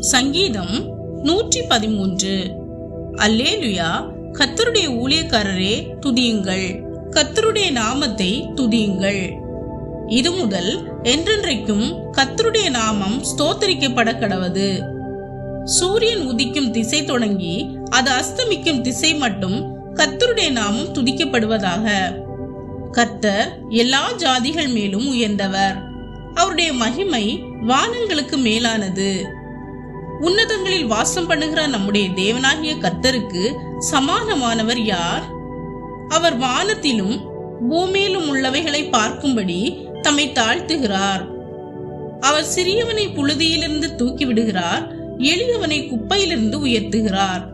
சங்கீதம் 113. அல்லேலுயா, கர்த்தருடைய ஊழியக்காரரே துதியுங்கள், கர்த்தருடைய நாமத்தை துதியுங்கள். இது முதல் என்றென்றைக்கும் கர்த்தருடைய நாமம் ஸ்தோத்தரிக்கப்பட கடவது. சூரியன் உதிக்கும் திசை தொடங்கி அது அஸ்தமிக்கும் திசை மட்டும் கர்த்தருடைய நாமம் துதிக்கப்படுவதாக. கர்த்தர் எல்லா ஜாதிகள் மேலும் உயர்ந்தவர், அவருடைய மகிமை வானங்களுக்கு மேலானது. உன்னதங்களில் வாசம் பண்ணுகிற நம்முடைய தேவனாகிய கர்த்தருக்கு சமானமானவர் யார்? அவர் வானத்திலும் பூமியிலும் உள்ளவைகளை பார்க்கும்படி தம்மை தாழ்த்துகிறார். அவர் சிறியவனை புழுதியிலிருந்து தூக்கி விடுகிறார், எளியவனை குப்பையிலிருந்து உயர்த்துகிறார்.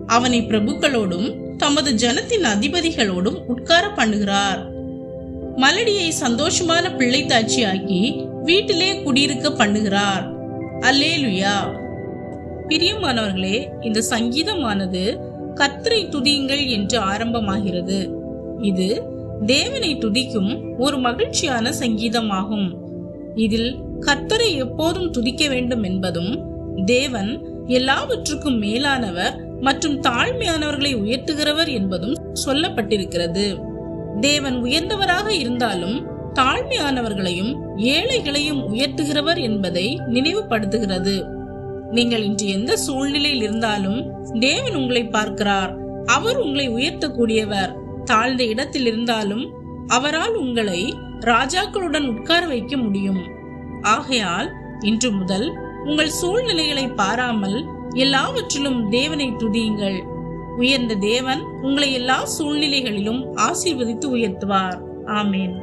அவனை பிரபுக்களோடும் தமது ஜனத்தின் அதிபதிகளோடும் உட்கார பண்ணுகிறார். மலடியை சந்தோஷமான பிள்ளை தாட்சியாக்கி வீட்டிலே குடியிருக்க பண்ணுகிறார். அல்லேலுயா. பிரியமானவர்களே, இந்த சங்கீதமானது கர்த்தரை துதியுங்கள் என்று ஆரம்பமாகிறது. இது தேவனை துதிக்கும் ஒரு மகிழ்ச்சியான சங்கீதமாகும். இதில் கர்த்தரை எப்போதும் துதிக்க வேண்டும் என்பதும், தேவன் எல்லாவற்றுக்கும் மேலானவர் மற்றும் தாழ்மையானவர்களை உயர்த்துகிறவர் என்பதும் சொல்லப்பட்டிருக்கிறது. தேவன் உயர்ந்தவராக இருந்தாலும் தாழ்மையானவர்களையும் ஏழைகளையும் உயர்த்துகிறவர் என்பதை நினைவுபடுத்துகிறது. நீங்கள் இன்று எந்த சூழ்நிலையில் இருந்தாலும் தேவன் உங்களை பார்க்கிறார். அவர் உங்களை உயர்த்தக்கூடியவர். தாழ்ந்த இடத்தில் இருந்தாலும் அவரால் உங்களை ராஜாக்களுடன் உட்கார வைக்க முடியும். ஆகையால் இன்று முதல் உங்கள் சூழ்நிலைகளை பாராமல் எல்லாவற்றிலும் தேவனை துதியுங்கள். உயர்ந்த தேவன் உங்களை எல்லா சூழ்நிலைகளிலும் ஆசீர்வதித்து உயர்த்துவார். ஆமேன்.